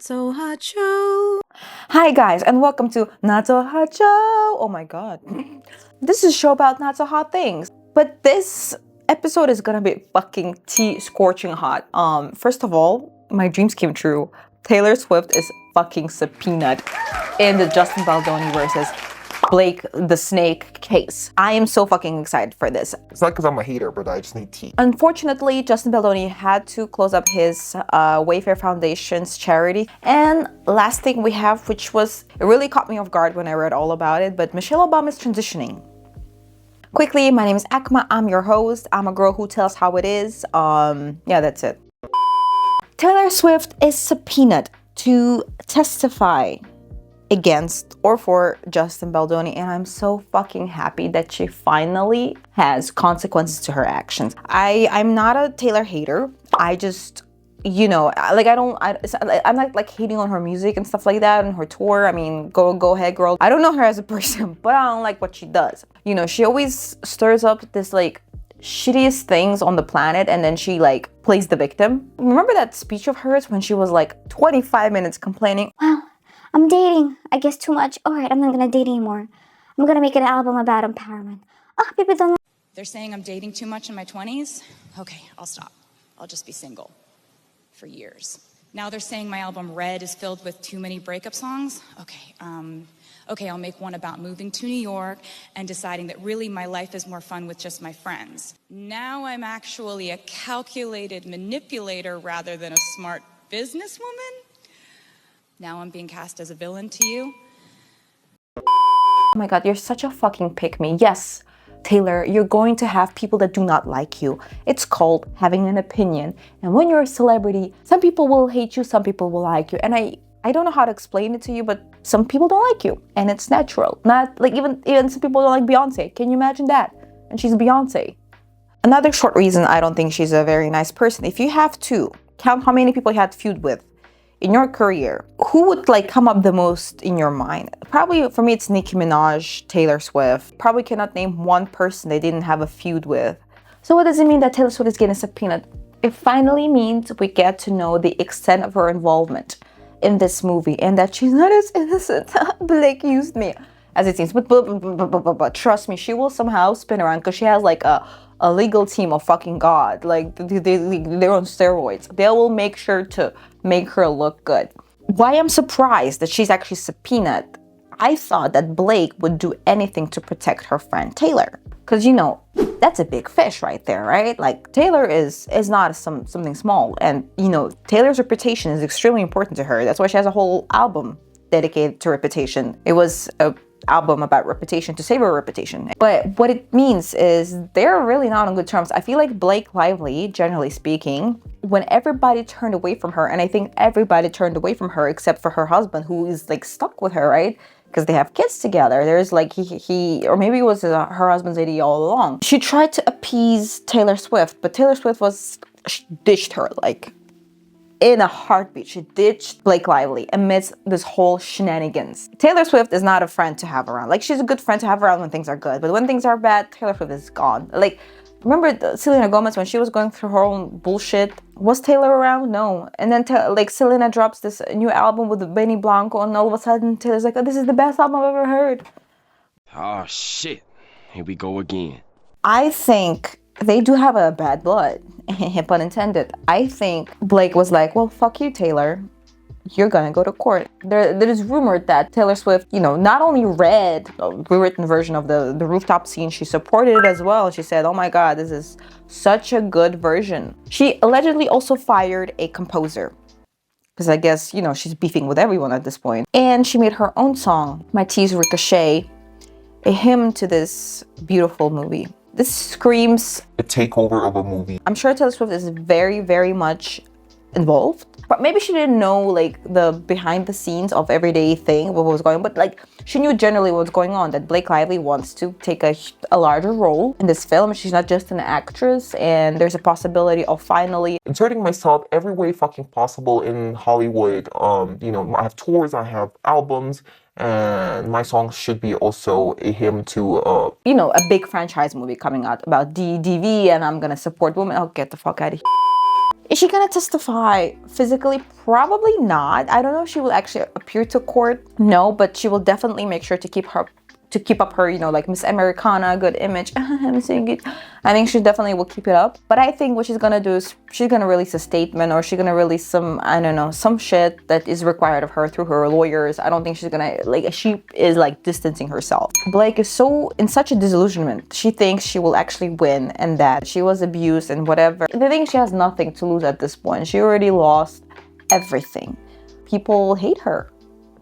So hot show. Hi guys, and welcome to Not So Hot Show. Oh my god. This is a show about not so hot things. But this episode is gonna be fucking tea scorching hot. First of all, my dreams came true. Taylor Swift is fucking subpoenaed in the Justin Baldoni versus Blake the Snake case. I am so fucking excited for this. It's not because I'm a hater, but I just need tea. Unfortunately, Justin Baldoni had to close up his Wayfarer Foundation's charity. And last thing we have, which was, it really caught me off guard when I read all about it, but Michelle Obama is transitioning. Quickly, my name is Akma. I'm your host. I'm a girl who tells how it is. Yeah, that's it. Taylor Swift is subpoenaed to testify against or for Justin Baldoni, and I'm so fucking happy that she finally has consequences to her actions. I'm not a Taylor hater. I just, I'm not like hating on her music and stuff like that and her tour. I mean, go ahead, girl. I don't know her as a person, but I don't like what she does. You know, she always stirs up this like shittiest things on the planet, and then she like plays the victim. Remember that speech of hers when she was like 25 minutes complaining? Wow, I'm dating, I guess, too much. Alright, I'm not gonna date anymore. I'm gonna make an album about empowerment. Oh, people don't. They're saying I'm dating too much in my 20s? Okay, I'll stop. I'll just be single. For years. Now they're saying my album Red is filled with too many breakup songs? Okay, I'll make one about moving to New York and deciding that really my life is more fun with just my friends. Now I'm actually a calculated manipulator rather than a smart businesswoman? Now I'm being cast as a villain to you? Oh my god, you're such a fucking pick-me. Yes, Taylor, you're going to have people that do not like you. It's called having an opinion. And when you're a celebrity, some people will hate you, some people will like you. And I don't know how to explain it to you, but some people don't like you. And it's natural. Not like even some people don't like Beyonce. Can you imagine that? And she's Beyonce. Another short reason I don't think she's a very nice person. If you have to count how many people you had feud with in your career, who would like come up the most in your mind? Probably for me it's Nicki Minaj, Taylor Swift. Probably cannot name one person they didn't have a feud with. So what does it mean that Taylor Swift is getting subpoenaed? It finally means we get to know the extent of her involvement in this movie and that she's not as innocent. Blake used me, as it seems. But trust me, she will somehow spin around because she has like a legal team of fucking god. Like they're on steroids. They will make sure to make her look good. Why I'm surprised that she's actually subpoenaed. I thought that Blake would do anything to protect her friend Taylor. Because, you know, that's a big fish right there, right? Like, Taylor is not something small. And, you know, Taylor's reputation is extremely important to her. That's why she has a whole album dedicated to reputation. It was a album about reputation to save her reputation. But what it means is they're really not on good terms. I feel like Blake Lively, generally speaking, when everybody turned away from her, and I think everybody turned away from her except for her husband, who is like stuck with her, right? Because they have kids together. There's like he or maybe it was her husband's idea all along. She tried to appease Taylor Swift, but Taylor Swift she ditched her like in a heartbeat. She ditched Blake Lively amidst this whole shenanigans. Taylor Swift is not a friend to have around. Like, she's a good friend to have around when things are good, but when things are bad, Taylor Swift is gone. Like, remember Selena Gomez when she was going through her own bullshit? Was Taylor around? No. And then like Selena drops this new album with Benny Blanco, and all of a sudden Taylor's like, oh, this is the best album I've ever heard. Oh shit, here we go again. I think they do have a bad blood, pun intended. I think Blake was like, well, fuck you, Taylor. You're gonna go to court. There is rumored that Taylor Swift, you know, not only read a rewritten version of the rooftop scene, she supported it as well. She said, oh my god, this is such a good version. She allegedly also fired a composer, because I guess, you know, she's beefing with everyone at this point. And she made her own song, My Tears Ricochet, a hymn to this beautiful movie. This screams A takeover of a movie. I'm sure Taylor Swift is very, very much involved, but maybe she didn't know like the behind the scenes of everyday thing, what was going on, but like she knew generally what was going on, that Blake Lively wants to take a larger role in this film. She's not just an actress, and there's a possibility of finally Inserting myself every way fucking possible in Hollywood. You know, I have tours, I have albums, and my song should be also a hymn to you know, a big franchise movie coming out about DV, and I'm gonna support women. Oh, get the fuck out of here. Is she gonna testify physically? Probably not. I don't know if she will actually appear to court. No, but she will definitely make sure to keep up her, you know, like Miss Americana, good image. I'm saying it. I think she definitely will keep it up. But I think what she's gonna do is she's gonna release a statement, or she's gonna release some, I don't know, some shit that is required of her through her lawyers. I don't think she's gonna, like, she is like distancing herself. Blake is so in such a disillusionment. She thinks she will actually win and that she was abused and whatever. I think she has nothing to lose at this point. She already lost everything. People hate her.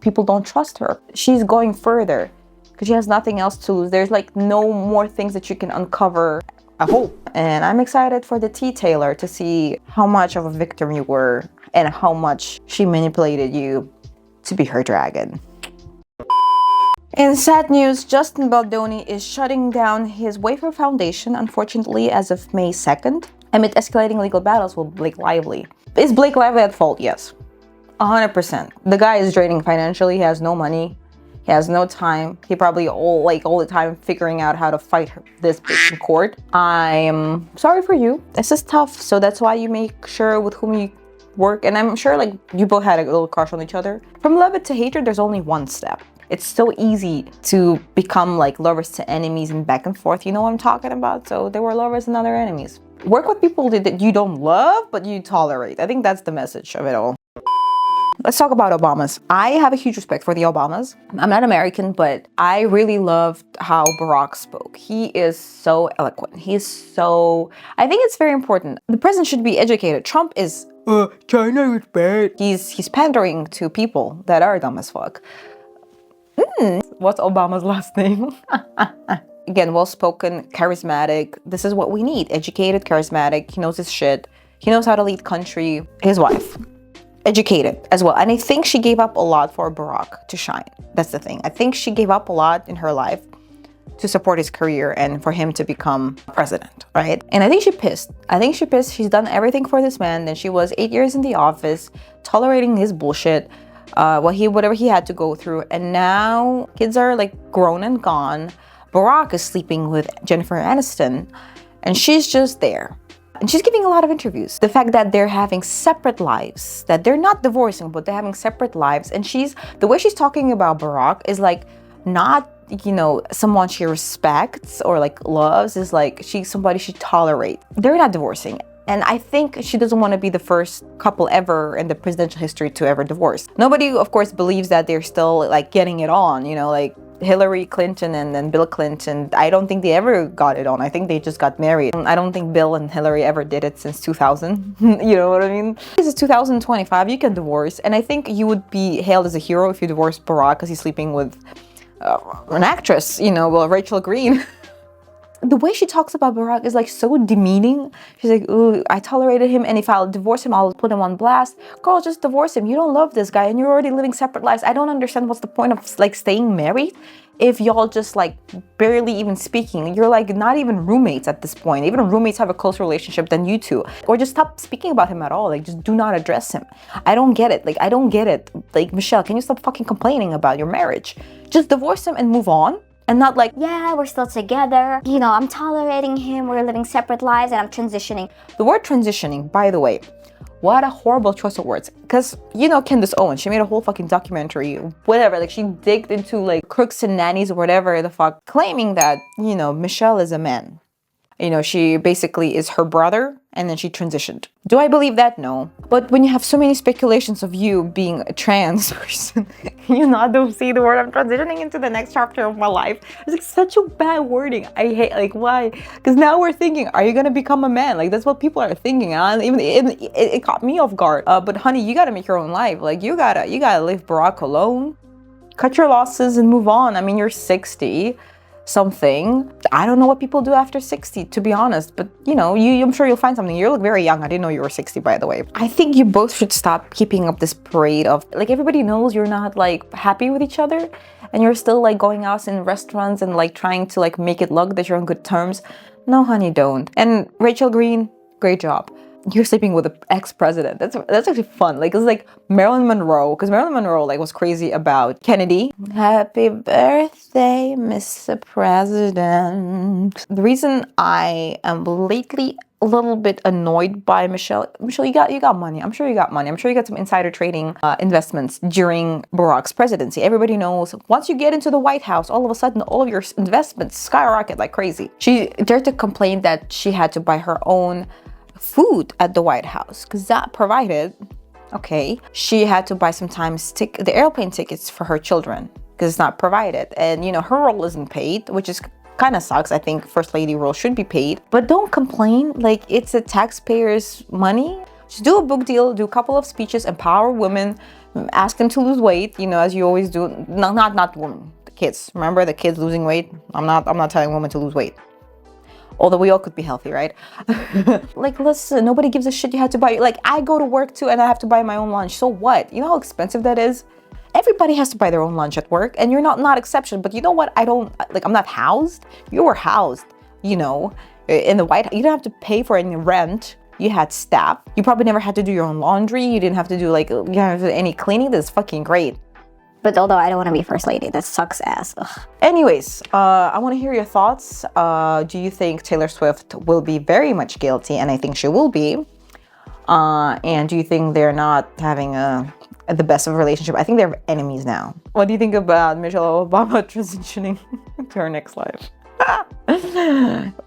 People don't trust her. She's going further because she has nothing else to lose. There's like no more things that you can uncover, I hope. And I'm excited for the T Taylor to see how much of a victim you were and how much she manipulated you to be her dragon. In sad news, Justin Baldoni is shutting down his Wayfarer Foundation, unfortunately, as of May 2nd, amid escalating legal battles with Blake Lively. Is Blake Lively at fault? Yes. 100%. The guy is draining financially. He has no money. He has no time. He probably all the time figuring out how to fight this bitch in court. I'm sorry for you. This is tough. So that's why you make sure with whom you work. And I'm sure like you both had a little crush on each other. From love to hatred, there's only one step. It's so easy to become like lovers to enemies and back and forth. You know what I'm talking about? So they were lovers and now they're enemies. Work with people that you don't love, but you tolerate. I think that's the message of it all. Let's talk about Obamas. I have a huge respect for the Obamas. I'm not American, but I really loved how Barack spoke. He is so eloquent. I think it's very important. The president should be educated. Trump is, China is bad. He's pandering to people that are dumb as fuck. What's Obama's last name? Again, well-spoken, charismatic. This is what we need. Educated, charismatic. He knows his shit. He knows how to lead country. His wife. Educated as well. And I think she gave up a lot for Barack to shine. That's the thing. I think she gave up a lot in her life to support his career and for him to become president, right? And I think she pissed. She's done everything for this man. Then she was 8 years in the office, tolerating his bullshit, whatever he had to go through. And now kids are like grown and gone. Barack is sleeping with Jennifer Aniston and she's just there. And she's giving a lot of interviews. The fact that they're having separate lives, that they're not divorcing, but they're having separate lives. And the way she's talking about Barack is like not, you know, someone she respects or like loves, is like she's somebody she tolerates. They're not divorcing. And I think she doesn't want to be the first couple ever in the presidential history to ever divorce. Nobody, of course, believes that they're still like getting it on, you know, like Hillary Clinton and then Bill Clinton. I don't think they ever got it on. I think they just got married. I don't think Bill and Hillary ever did it since 2000. You know what I mean? This is 2025. You can divorce. And I think you would be hailed as a hero if you divorced Barack because he's sleeping with an actress, you know, well, Rachel Green. The way she talks about Barack is like so demeaning. She's like, ooh, I tolerated him, and if I'll divorce him, I'll put him on blast. Girl, just divorce him. You don't love this guy and you're already living separate lives. I don't understand what's the point of like staying married if y'all just like barely even speaking. You're like not even roommates at this point. Even roommates have a closer relationship than you two. Or just stop speaking about him at all. Like just do not address him. I don't get it. Like I don't get it. Like Michelle, can you stop fucking complaining about your marriage? Just divorce him and move on. And not like, Yeah, we're still together. You know, I'm tolerating him. We're living separate lives and I'm transitioning. The word transitioning, by the way, what a horrible choice of words. Because, you know, Candace Owens, she made a whole fucking documentary, whatever. Like, she digged into, like, crooks and nannies or whatever the fuck, claiming that, you know, Michelle is a man. You know, she basically is her brother, and then she transitioned. Do I believe that? No. But when you have so many speculations of you being a trans person, you not don't see the word I'm transitioning into the next chapter of my life. It's like such a bad wording. I hate, like, why? Because now we're thinking, are you gonna become a man? Like, that's what people are thinking. And even it caught me off guard. But honey, you gotta make your own life. Like, you gotta leave Barack alone. Cut your losses and move on. I mean, you're 60. Something. I don't know what people do after 60, to be honest, but you know, I'm sure you'll find something. You look very young. I didn't know you were 60, by the way. I think you both should stop keeping up this parade of like everybody knows you're not like happy with each other and you're still like going out in restaurants and like trying to like make it look that you're on good terms. No, honey, don't. And Rachel Green, great job. You're sleeping with an ex-president. That's actually fun. Like, it's like Marilyn Monroe, because Marilyn Monroe like was crazy about Kennedy. Happy birthday, Mr. President. The reason I am lately a little bit annoyed by Michelle. Michelle, you got money. I'm sure you got money. I'm sure you got some insider trading investments during Barack's presidency. Everybody knows once you get into the White House, all of a sudden all of your investments skyrocket like crazy. She dared to complain that she had to buy her own food at the White House because that provided. Okay, she had to buy sometimes the airplane tickets for her children because it's not provided, and you know her role isn't paid, which is kind of sucks. I think First Lady role should be paid, but don't complain like it's the taxpayers' money. Just do a book deal, do a couple of speeches, empower women, ask them to lose weight, you know, as you always do. No, not women, the kids. Remember the kids losing weight? I'm not telling women to lose weight. Although we all could be healthy, right? Like, listen, nobody gives a shit you had to buy. Like, I go to work too and I have to buy my own lunch. So what? You know how expensive that is? Everybody has to buy their own lunch at work, and you're not exception. But you know what? I'm not housed. You were housed, you know, in the White House. You don't have to pay for any rent. You had staff. You probably never had to do your own laundry. You didn't have to do you didn't have to do any cleaning. That's fucking great. But although I don't want to be first lady, that sucks ass. Ugh. Anyways, I want to hear your thoughts. Do you think Taylor Swift will be very much guilty? And I think she will be. And do you think they're not having the best of a relationship? I think they're enemies now. What do you think about Michelle Obama transitioning to her next life?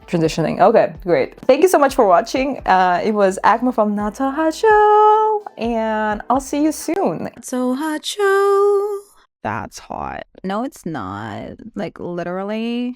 Transitioning. Okay, great. Thank you so much for watching. It was Agma from Not So Hot Show, and I'll see you soon. So hot show. That's hot. No, it's not. Like, literally.